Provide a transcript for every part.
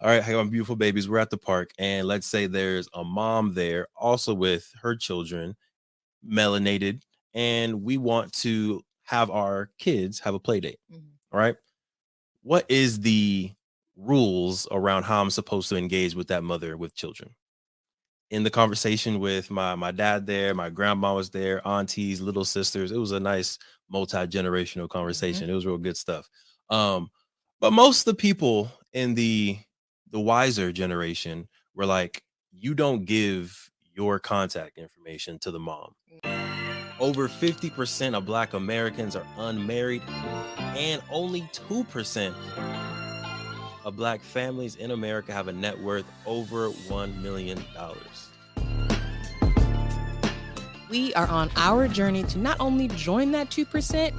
All right, hey, my beautiful babies. We're at the park, and let's say there's a mom there, also with her children, melanated, and we want to have our kids have a play date. All right. What is the rules around how I'm supposed to engage with that mother with children? In the conversation with my dad there, my grandma was there, aunties, little sisters. It was a nice multi-generational conversation. It was real good stuff. Um, but most of the people in the wiser generation were like, you don't give your contact information to the mom. Over 50% of Black Americans are unmarried, and only 2% of Black families in America have a net worth over $1 million. We are on our journey to not only join that 2%,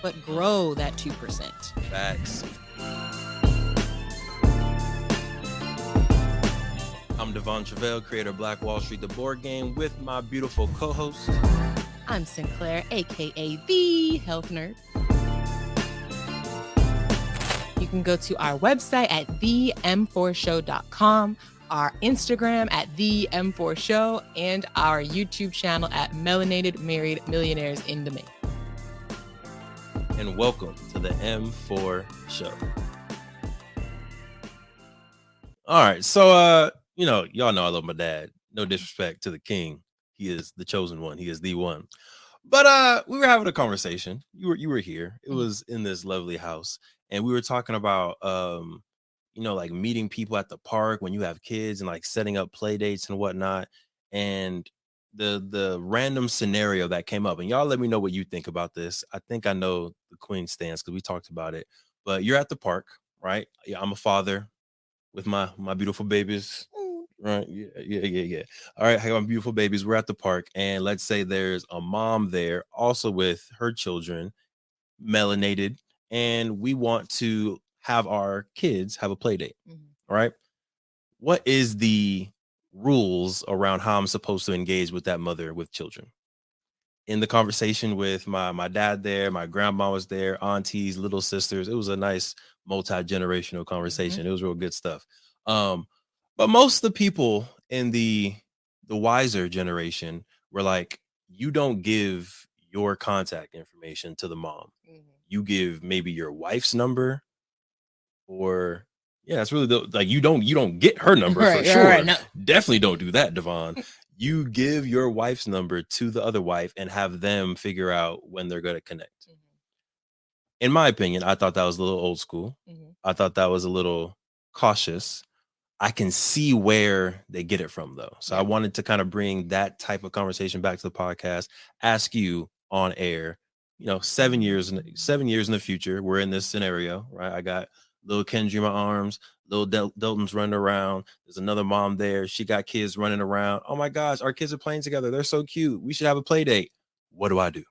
but grow that 2%. Facts. I'm Truvel, creator of Black Wall Street, the board game, with my beautiful co-host. I'm Sinclair, aka the health nerd. You can go to our website at them4show.com, our Instagram at them4show, and our YouTube channel at Melanated Married Millionaires in the Making. And welcome to the M4 Show. All right, so y'all know I love my dad. No disrespect to the king. He is the chosen one. He is the one. But we were having a conversation. You were here. It was in this lovely house. And we were talking about like meeting people at the park when you have kids and like setting up play dates and whatnot. And the random scenario that came up. And y'all let me know what you think about this. I think I know the queen stance because we talked about it. But you're at the park, right? Yeah, I'm a father with my beautiful babies. Right. Yeah. All right. Hey, my beautiful babies. We're at the park, and let's say there's a mom there, also with her children, melanated, and we want to have our kids have a play date. All right. What is the rules around how I'm supposed to engage with that mother with children? In the conversation with my dad there, my grandma was there, aunties, little sisters. It was a nice multi-generational conversation. It was real good stuff. But most of the people in the wiser generation were like, you don't give your contact information to the mom. You give maybe your wife's number, or that's really like you don't get her number for sure. Right, no. Definitely don't do that, Devon. You give your wife's number to the other wife and have them figure out when they're going to connect. In my opinion, I thought that was a little old school. I thought that was a little cautious. I can see where they get it from, though. So I wanted to kind of bring that type of conversation back to the podcast, ask you on air, 7 years in the future, we're in this scenario, right? I got little Kendra in my arms, little Delton's running around. There's another mom there. She got kids running around. Oh my gosh, our kids are playing together. They're so cute. We should have a play date. What do I do?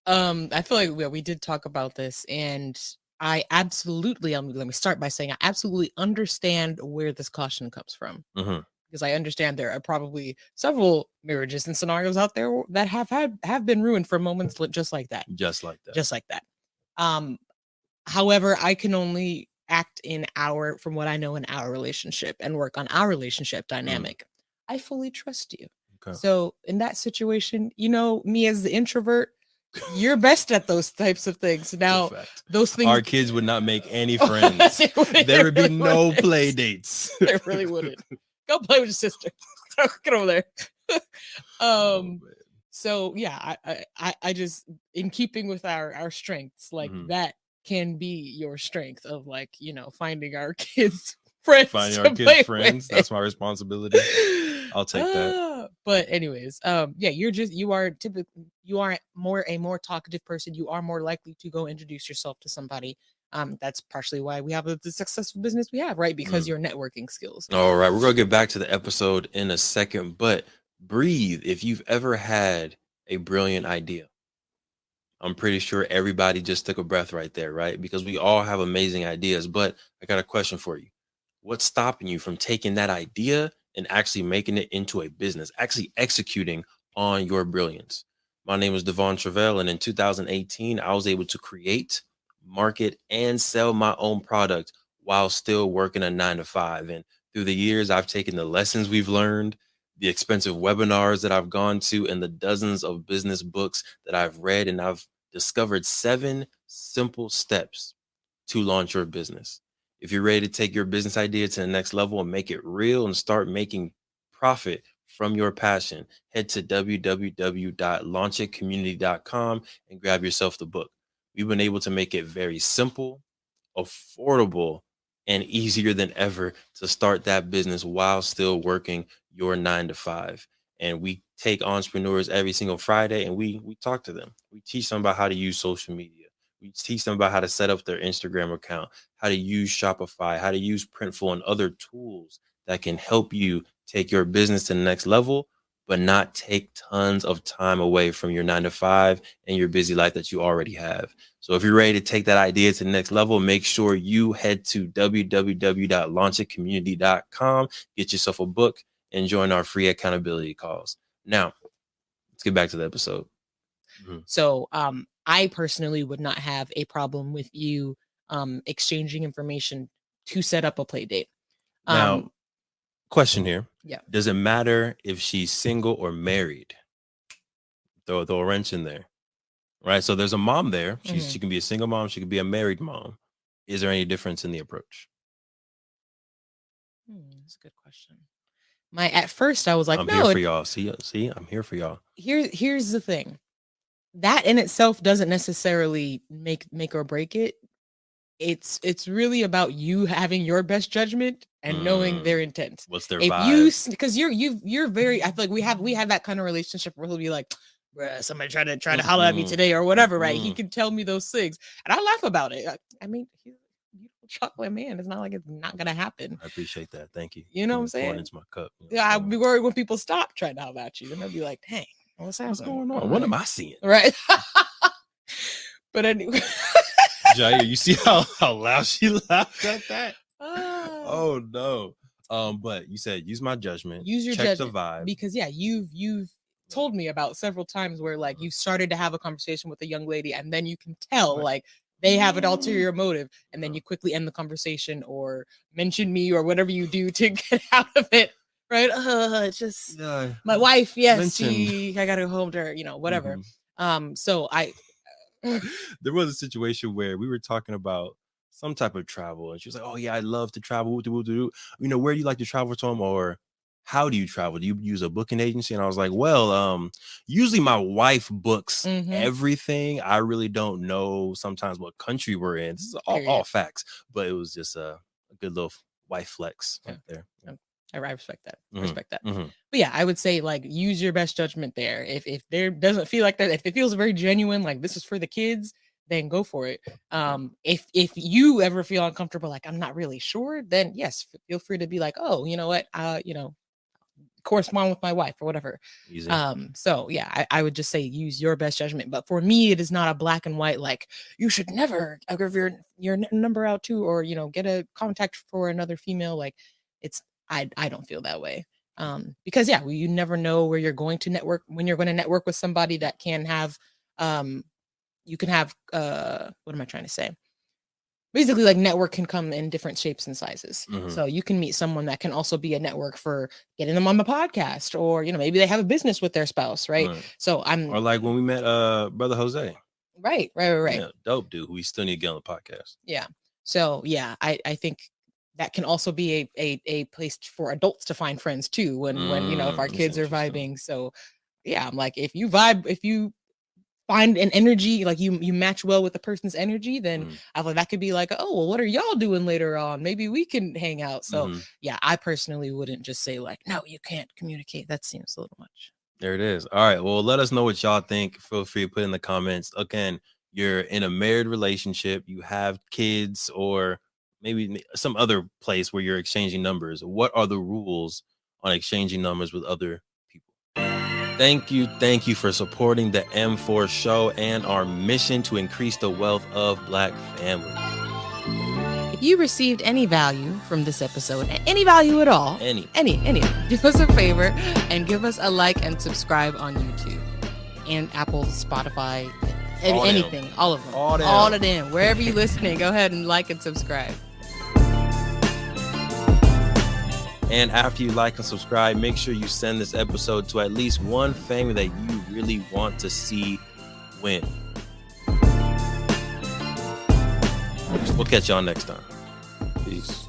I feel like we did talk about this, and I absolutely, let me start by saying I absolutely understand where this caution comes from. Because I understand there are probably several marriages and scenarios out there that have been ruined for moments just like that. However, I can only act from what I know in our relationship and work on our relationship dynamic. I fully trust you. Okay. So in that situation, me as the introvert, you're best at those types of things. Now, those things, our kids would not make any friends. There would be no play dates. They really wouldn't. Go play with your sister. Get over there. So yeah, I just, in keeping with our strengths, like that can be your strength of finding our kids friends. Finding our kids friends. That's my responsibility. I'll take that. But anyways, you are a more talkative person. You are more likely to go introduce yourself to somebody. That's partially why we have the successful business we have, right? Because your networking skills. All right, we're gonna get back to the episode in a second, but breathe. If you've ever had a brilliant idea, I'm pretty sure everybody just took a breath right there, right? Because we all have amazing ideas. But I got a question for you. What's stopping you from taking that idea and actually making it into a business, actually executing on your brilliance? My name is Devon Truvel, and in 2018, I was able to create market, and sell my own product while still working a 9 to 5. And through the years, I've taken the lessons we've learned, the expensive webinars that I've gone to, and the dozens of business books that I've read, and I've discovered 7 simple steps to launch your business. If you're ready to take your business idea to the next level and make it real and start making profit from your passion, head to www.launchitcommunity.com and grab yourself the book. We've been able to make it very simple, affordable, and easier than ever to start that business while still working your 9 to 5. And we take entrepreneurs every single Friday and we talk to them. We teach them about how to use social media. We teach them about how to set up their Instagram account, how to use Shopify, how to use Printful, and other tools that can help you take your business to the next level, but not take tons of time away from your 9 to 5 and your busy life that you already have. So if you're ready to take that idea to the next level, make sure you head to www.launchitcommunity.com, get yourself a book, and join our free accountability calls. Now, let's get back to the episode. So I personally would not have a problem with you exchanging information to set up a play date. Now, question here. Yeah. Does it matter if she's single or married? Throw a wrench in there. Right. So there's a mom there. She can be a single mom. She could be a married mom. Is there any difference in the approach? That's a good question. At first I was like, I'm here for y'all. See, I'm here for y'all. Here's the thing. That in itself doesn't necessarily make or break it. It's really about you having your best judgment and knowing their intent. What's their vibe? Because you're very, I feel like we have that kind of relationship where he'll be like, bruh, somebody try to holler at me today or whatever, right? He can tell me those things and I laugh about it. I mean, he's a beautiful chocolate man. It's not like it's not gonna happen. I appreciate that. Thank you. You know what I'm saying? Pouring into my cup. Yeah, I'd be worried when people stop trying to holler at you. Then they'll be like, dang, what's going on? What am I seeing? Right. But anyway. Jair, you see how loud she laughed at that? Oh no. But you said use my judgment. Use your check judgment. the vibe. Because you've told me about several times where like you started to have a conversation with a young lady and then you can tell like they have an ulterior motive and then you quickly end the conversation or mention me or whatever you do to get out of it. Right. It's just my wife. Yes. I gotta go home to her, whatever. So there was a situation where we were talking about some type of travel and she was like, oh yeah, I love to travel. Where do you like to travel to? Or how do you travel? Do you use a booking agency? And I was like, well, usually my wife books everything. I really don't know sometimes what country we're in. This is all facts, but it was just a good little wife flex right there. Yeah. I respect that. But yeah, I would say like use your best judgment there. If there doesn't feel like that, if it feels very genuine, like this is for the kids, then go for it. If you ever feel uncomfortable, like I'm not really sure, then yes, feel free to be like, oh, you know what, correspond with my wife or whatever. Easy. So yeah, I would just say use your best judgment. But for me, it is not a black and white, like you should never give your number out to, or get a contact for another female. Like I don't feel that way. Because you never know where you're going to network when you're going to network with somebody that can have you can have what am I trying to say? Basically, like network can come in different shapes and sizes. So you can meet someone that can also be a network for getting them on the podcast, or maybe they have a business with their spouse, right? So or like when we met brother Jose. Right. Yeah, dope dude who we still need to get on the podcast. Yeah. So yeah, I think that can also be a place for adults to find friends too when if our kids are vibing. So yeah, I'm like, if you vibe, if you find an energy, like you match well with the person's energy, then I like that could be like, oh, well, what are y'all doing later on? Maybe we can hang out. So yeah, I personally wouldn't just say like, no, you can't communicate. That seems a little much. There it is. All right. Well, let us know what y'all think. Feel free to put in the comments. Again, you're in a married relationship, you have kids, or maybe some other place where you're exchanging numbers. What are the rules on exchanging numbers with other people? Thank you for supporting the M4 show and our mission to increase the wealth of Black families. If you received any value from this episode, any value at all, any, do us a favor and give us a like and subscribe on YouTube and Apple, Spotify, Anything, all of them. All of them. Wherever you're listening, go ahead and like and subscribe. And after you like and subscribe, make sure you send this episode to at least one family that you really want to see win. We'll catch y'all next time. Peace.